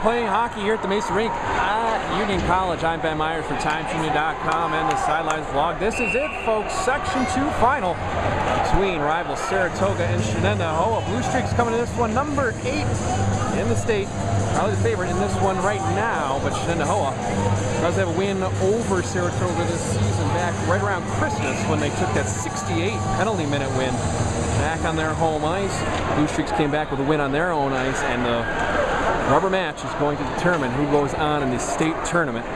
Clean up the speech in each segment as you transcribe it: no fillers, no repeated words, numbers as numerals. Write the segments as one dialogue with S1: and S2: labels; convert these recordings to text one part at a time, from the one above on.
S1: playing hockey here at the Mason Rink at Union College. I'm Ben Myers for TimesUnion.com and the Sidelines vlog. This is it, folks. Section 2 final between rivals Saratoga and Shenendehowa. Blue Streaks coming to this one, number 8 in the state. Probably the favorite in this one right now, but Shenendehowa does have a win over Saratoga this season back right around Christmas when they took that 68 penalty minute win back on their home ice. Blue Streaks came back with a win on their own ice, and the rubber match is going to determine who goes on in the state tournament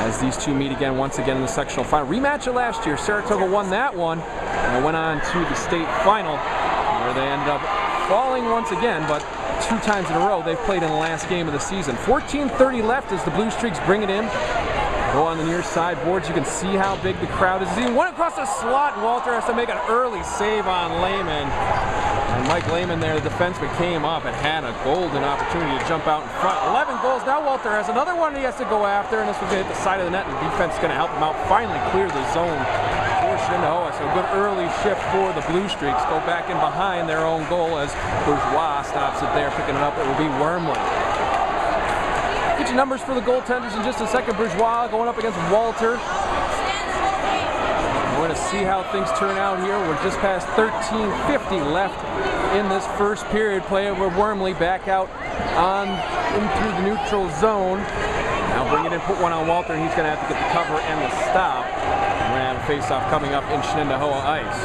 S1: as these two meet again once again in the sectional final. Rematch of last year, Saratoga won that one and went on to the state final where they ended up falling once again, but 2 times in a row they've played in the last game of the season. 14:30 left as the Blue Streaks bring it in. Go on the near side boards. You can see how big the crowd is. He went across the slot, and Walter has to make an early save on Lehman. And Mike Lehman there, the defenseman, came up and had a golden opportunity to jump out in front. 11 goals. Now Walter has another one he has to go after, and this one's going to hit the side of the net, and the defense is going to help him out. Finally clear the zone for Shenendehowa. So a good early shift for the Blue Streaks. Go back in behind their own goal as Bourgeois stops it there, picking it up. It will be Wormley. Get your numbers for the goaltenders in just a second. Bourgeois going up against Walter. We're going to see how things turn out here. We're just past 13:50 left in this first period. Play it with Wormley back out on in through the neutral zone. Now bring it in, put one on Walter, and he's going to have to get the cover and the stop. We're going to have a face-off coming up in Shenendehowa ice.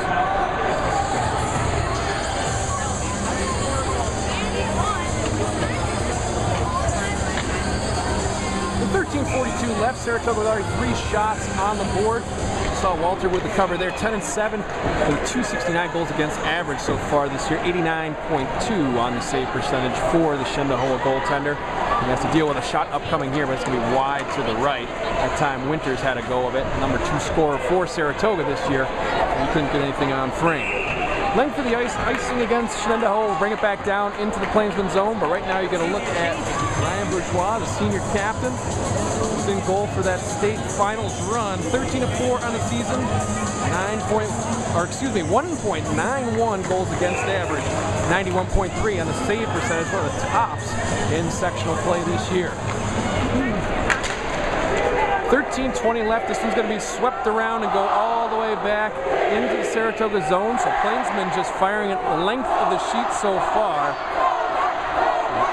S1: 13:42 left. Saratoga with already 3 shots on the board. Saw Walter with the cover there, 10-7 with 269 goals against average so far this year, 89.2 on the save percentage for the Shenendehowa goaltender. He has to deal with a shot upcoming here, but it's going to be wide to the right. That time Winters had a go of it. Number 2 scorer for Saratoga this year. He couldn't get anything on frame. Length of the ice, icing against Shenendehowa will bring it back down into the Plainsman zone, but right now you're going to look at Ryan Bourgeois, the senior captain, who's in goal for that state finals run. 13-4 on the season, 1.91 goals against average, 91.3 on the save percentage, one of the tops in sectional play this year. 13:20 left. This one's going to be swept around and go all the way back into the Saratoga zone. So Plainsman just firing at the length of the sheet so far.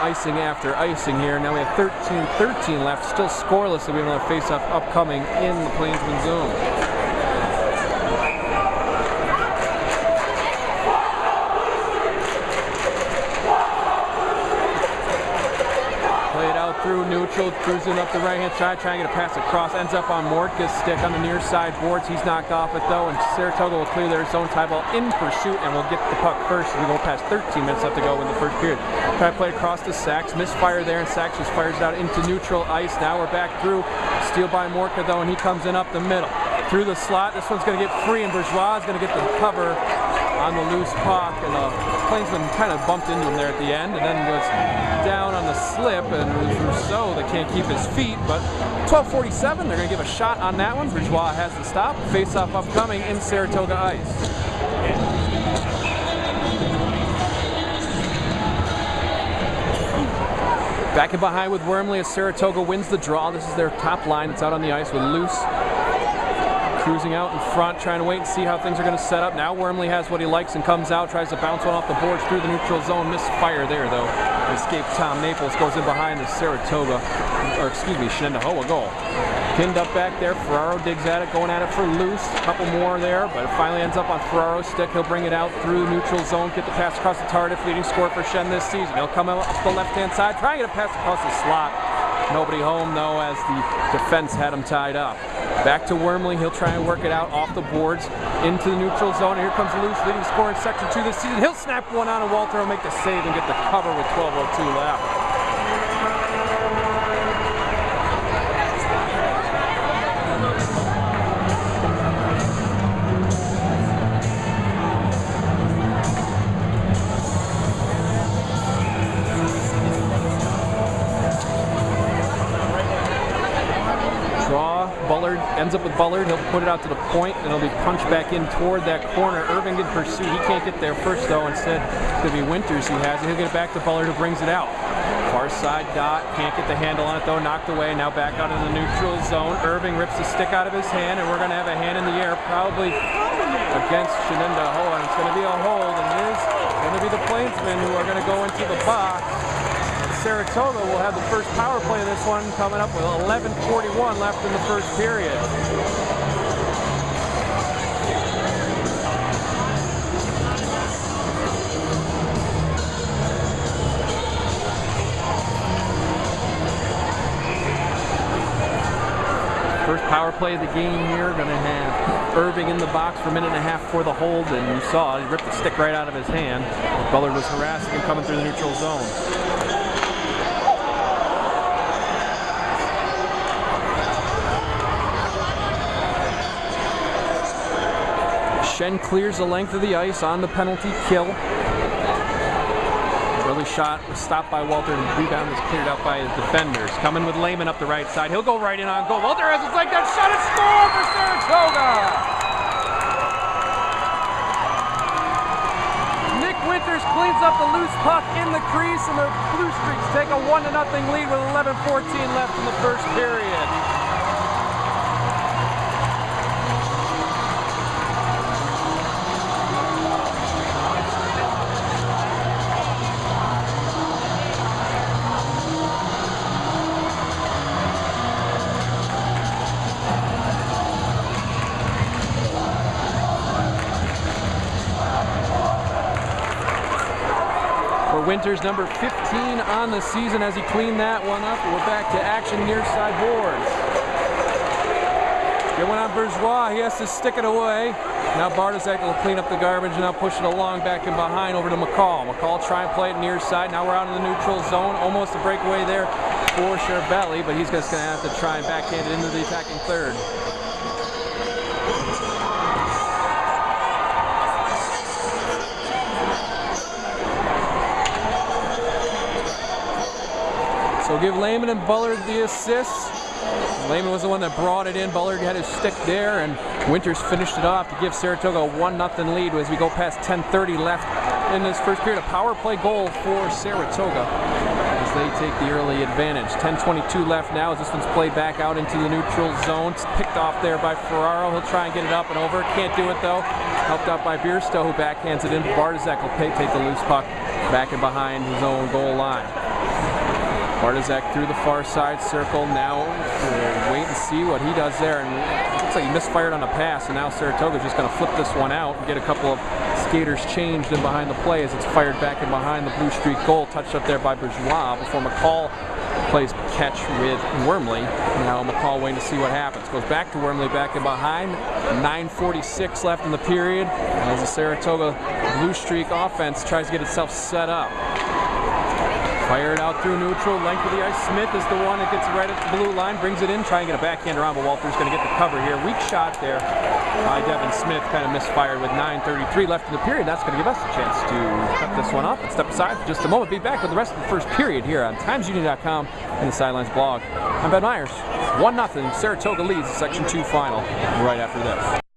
S1: Icing after icing here. Now we have 13:13 left. Still scoreless, so we have another face-off upcoming in the Plainsman zone. Through neutral, cruising up the right-hand side, trying to get a pass across, ends up on Mortga's stick on the near side boards. He's knocked off it though, and Saratoga will clear their zone. Tie ball in pursuit, and we'll get the puck first as we go past 13 minutes left to go in the first period. Try to play across to Sachs, misfire there, and Sachs just fires it out into neutral ice. Now we're back through, steal by Morka though, and he comes in up the middle. Through the slot, this one's going to get free, and Bourgeois is going to get the cover on the loose puck, and the Plainsman kind of bumped into him there at the end, and then was down on the slip, and Rousseau that can't keep his feet, but 12:47, they're going to give a shot on that one. Bourgeois has the stop. Face-off upcoming in Saratoga ice. Back in behind with Wormley as Saratoga wins the draw. This is their top line. It's out on the ice with Luce cruising out in front, trying to wait and see how things are going to set up. Now Wormley has what he likes and comes out, tries to bounce one off the boards through the neutral zone. Misfire there, though. Escape Tom Naples goes in behind the Shenendehowa goal. Pinned up back there. Ferraro digs at it, going at it for Luce. A couple more there, but it finally ends up on Ferraro's stick. He'll bring it out through the neutral zone, get the pass across the Tardif, leading scorer for Shen this season. He'll come up the left-hand side, trying to get a pass across the slot. Nobody home, though, as the defense had him tied up. Back to Wormley. He'll try and work it out off the boards into the neutral zone. Here comes Luce, leading scorer in section 2 this season. He'll snap one on, and Walter will make the save and get the cover with 12:02 left. Bullard ends up with Bullard. He'll put it out to the point, and it'll be punched back in toward that corner. Irving in pursuit. He can't get there first, though. Instead, it's going to be Winters who has it. He'll get it back to Bullard, who brings it out. Far side dot, can't get the handle on it though, knocked away, now back out in the neutral zone. Irving rips the stick out of his hand, and we're going to have a hand in the air, probably against Shenendehowa, and it's going to be a hold, and it is going to be the Plainsmen who are going to go into the box. Saratoga will have the first power play of this one coming up with 11:41 left in the first period. First power play of the game here, going to have Irving in the box for a minute and a half for the hold, and you saw he ripped the stick right out of his hand. Bullard was harassing him coming through the neutral zone. Shen clears the length of the ice on the penalty kill. Early shot was stopped by Walter, and the rebound was cleared out by his defenders. Coming with Lehman up the right side. He'll go right in on goal. Walter has his leg down, shot and score for Saratoga! Nick Winters cleans up the loose puck in the crease, and the Blue Streaks take a 1-0 lead with 11:14 left in the first period. Winters, number 15 on the season, as he cleaned that one up. We're back to action near side boards. Good one on Bourgeois. He has to stick it away. Now Bartosek will clean up the garbage and now push it along back and behind over to McCall. McCall try and play it near side. Now we're out in the neutral zone. Almost a breakaway there for Cherbelli, but he's just going to have to try and backhand it into the attacking third. So give Lehman and Bullard the assists. Lehman was the one that brought it in. Bullard had his stick there, and Winters finished it off to give Saratoga a 1-0 lead as we go past 10:30 left in this first period. A power play goal for Saratoga as they take the early advantage. 10:22 left now as this one's played back out into the neutral zone. It's picked off there by Ferraro. He'll try and get it up and over. Can't do it though. Helped out by Bierstow, who backhands it in. Bartosek will take the loose puck back and behind his own goal line. Bartosek through the far side circle. Now we'll wait and see what he does there. And it looks like he misfired on a pass, and now Saratoga's just going to flip this one out and get a couple of skaters changed in behind the play as it's fired back in behind the Blue Streak goal. Touched up there by Bourgeois before McCall plays catch with Wormley. Now McCall waiting to see what happens. Goes back to Wormley back in behind. 9:46 left in the period as the Saratoga Blue Streak offense tries to get itself set up. Fired out through neutral, length of the ice. Smith is the one that gets right at the blue line, brings it in, trying to get a backhand around, but Walter's going to get the cover here. Weak shot there by Devin Smith, kind of misfired with 9:33 left in the period. That's going to give us a chance to cut this one off and step aside for just a moment. Be back with the rest of the first period here on TimesUnion.com and the Sidelines blog. I'm Ben Myers. 1-0, Saratoga leads the Section 2 final right after this.